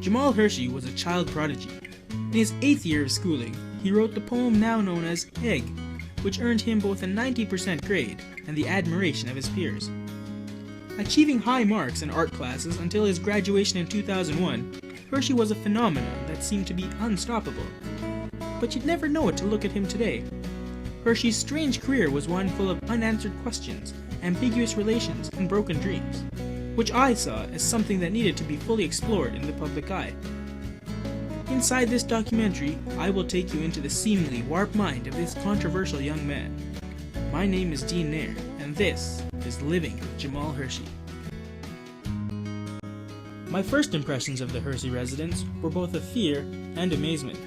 Jamal Hersi was a child prodigy. In his 8th year of schooling, he wrote the poem now known as Egg, which earned him both a 90% grade and the admiration of his peers. Achieving high marks in art classes until his graduation in 2001, Hersi was a phenomenon that seemed to be unstoppable. But you'd never know it to look at him today. Hersi's strange career was one full of unanswered questions, ambiguous relations, and broken dreams, which I saw as something that needed to be fully explored in the public eye. Inside this documentary, I will take you into the seemingly warped mind of this controversial young man. My name is Dean Nair, and this is Living with Jamal Hersi. My first impressions of the Hersi residence were both of fear and amazement.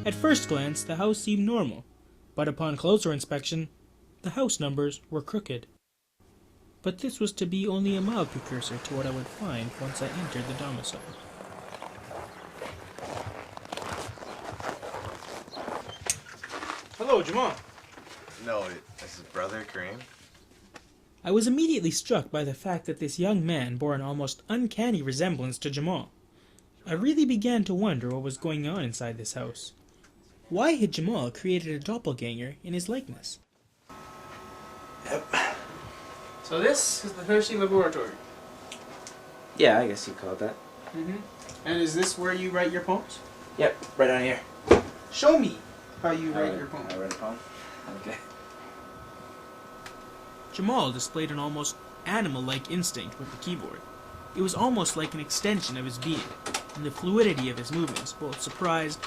At first glance, the house seemed normal, but upon closer inspection, the house numbers were crooked. But this was to be only a mild precursor to what I would find once I entered the domicile. Hello, Jamal. No, this is brother Kareem. I was immediately struck by the fact that this young man bore an almost uncanny resemblance to Jamal. I really began to wonder what was going on inside this house. Why had Jamal created a doppelganger in his likeness? Yep. So this is the Hersi laboratory. Yeah, I guess you call it that. And is this where you write your poems? Yep, right down here. Show me how you write your poems. I write a poem? Okay. Jamal displayed an almost animal-like instinct with the keyboard. It was almost like an extension of his being, and the fluidity of his movements both surprised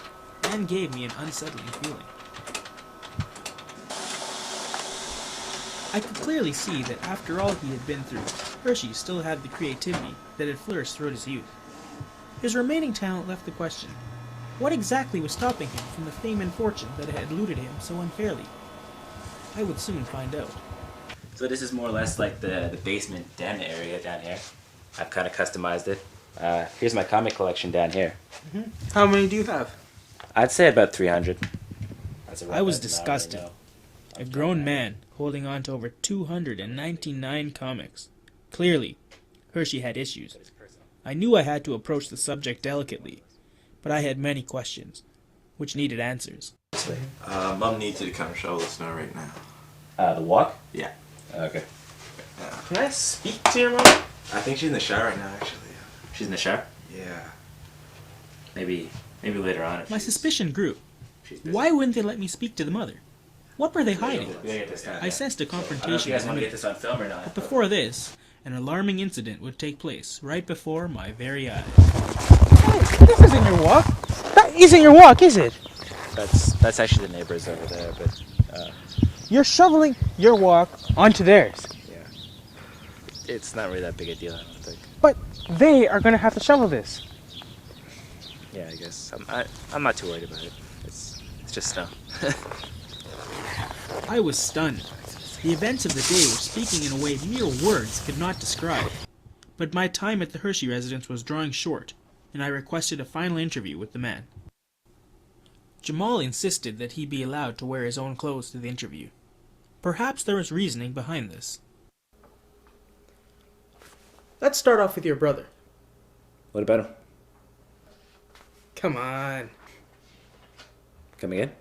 and gave me an unsettling feeling. I could clearly see that after all he had been through, Hersi still had the creativity that had flourished throughout his youth. His remaining talent left the question, what exactly was stopping him from the fame and fortune that had eluded him so unfairly? I would soon find out. So this is more or less like the basement den area down here. I've kind of customized it. Here's my comic collection down here. How many do you have? I'd say about 300. I was disgusted. A grown man holding on to over 299 comics. Clearly, Hersi had issues. I knew I had to approach the subject delicately, but I had many questions, which needed answers. Mom needs you to come show the snow right now. The walk? Yeah. Okay. Yeah. Can I speak to your mother? I think she's in the shower right now, actually. She's in the shower? Yeah. Maybe later on. My suspicion grew. She's busy. Why wouldn't they let me speak to the mother? What were they hiding? We gotta get this done. I sensed a I don't know if confrontation you guys was want to get imminent. this on film or not. But before this, an alarming incident would take place right before my very eyes. This isn't your walk. That isn't your walk, is it? That's actually the neighbors over there, but You're shoveling your walk onto theirs. yeah. It's not really that big a deal, I don't think. But they are going to have to shovel this. Yeah, I guess. I'm not too worried about it. It's just snow. I was stunned. The events of the day were speaking in a way mere words could not describe. But my time at the Hersi residence was drawing short, and I requested a final interview with the man. Jamal insisted that he be allowed to wear his own clothes to the interview. Perhaps there was reasoning behind this. Let's start off with your brother. What about him? Come on. Come again?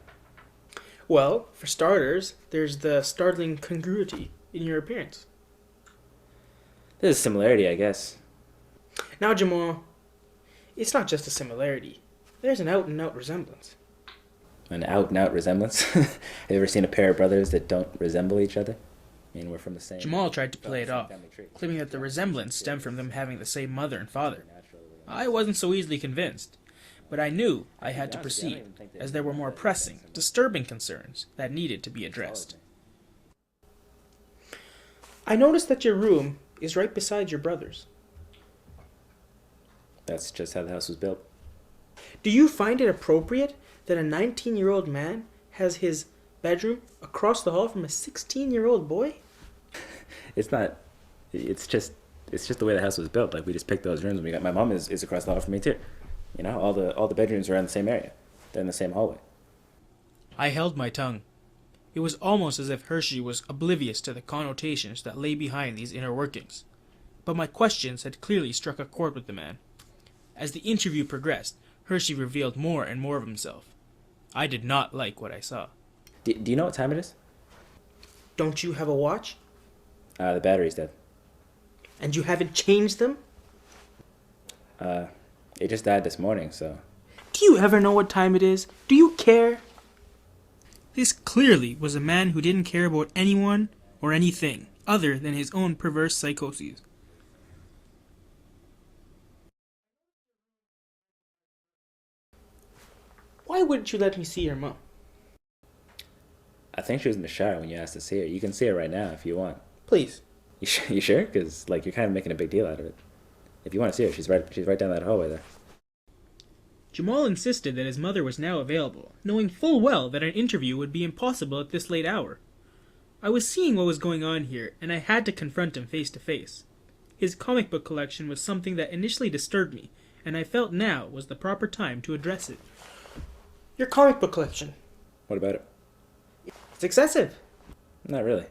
Well, for starters, there's the startling congruity in your appearance. There's a similarity, I guess. Now, Jamal, it's not just a similarity. There's an out-and-out resemblance. An out-and-out resemblance? Have you ever seen a pair of brothers that don't resemble each other? I mean, we're from the same... Jamal tried to play it off, claiming that the resemblance stemmed from them having the same mother and father. I wasn't so easily convinced, but I knew I had to proceed, as there were more pressing, disturbing concerns that needed to be addressed. I noticed that your room is right beside your brother's. That's just how the house was built. Do you find it appropriate that a 19-year-old man has his bedroom across the hall from a 16-year-old boy? It's not... It's just the way the house was built. Like, we just picked those rooms and we got... My mom is across the hall from me, too. You know, all the bedrooms are in the same area. They're in the same hallway. I held my tongue. It was almost as if Hersi was oblivious to the connotations that lay behind these inner workings. But my questions had clearly struck a chord with the man. As the interview progressed, Hersi revealed more and more of himself. I did not like what I saw. Do you know what time it is? Don't you have a watch? The battery's dead. And you haven't changed them? It just died this morning, so... Do you ever know what time it is? Do you care? This clearly was a man who didn't care about anyone or anything other than his own perverse psychoses. Why wouldn't you let me see your mom? I think she was in the shower when you asked to see her. You can see her right now if you want. Please. You sure? Because, like, you're kind of making a big deal out of it. If you want to see her, she's right down that hallway there. Jamal insisted that his mother was now available, knowing full well that an interview would be impossible at this late hour. I was seeing what was going on here, and I had to confront him face to face. His comic book collection was something that initially disturbed me, and I felt now was the proper time to address it. Your comic book collection. What about it? It's excessive. Not really.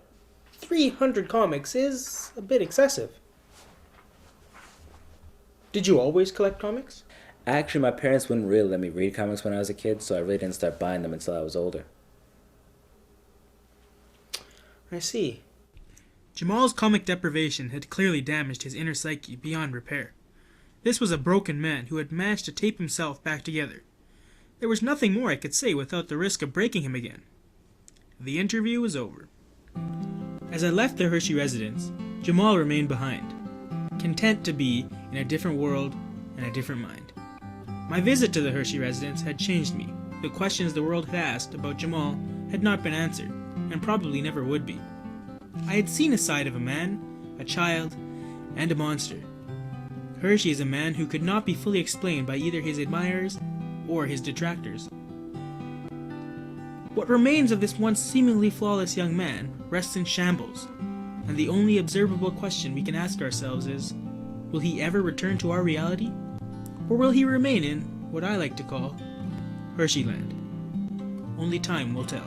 300 comics is a bit excessive. Did you always collect comics? Actually, my parents wouldn't really let me read comics when I was a kid, so I really didn't start buying them until I was older. I see. Jamal's comic deprivation had clearly damaged his inner psyche beyond repair. This was a broken man who had managed to tape himself back together. There was nothing more I could say without the risk of breaking him again. The interview was over. As I left the Hersi residence, Jamal remained behind, content to be in a different world and a different mind. My visit to the Hersi residence had changed me. The questions the world had asked about Jamal had not been answered, and probably never would be. I had seen a side of a man, a child, and a monster. Hersi is a man who could not be fully explained by either his admirers or his detractors. What remains of this once seemingly flawless young man rests in shambles, and the only observable question we can ask ourselves is, will he ever return to our reality? Or will he remain in what I like to call Hersi land? Only time will tell.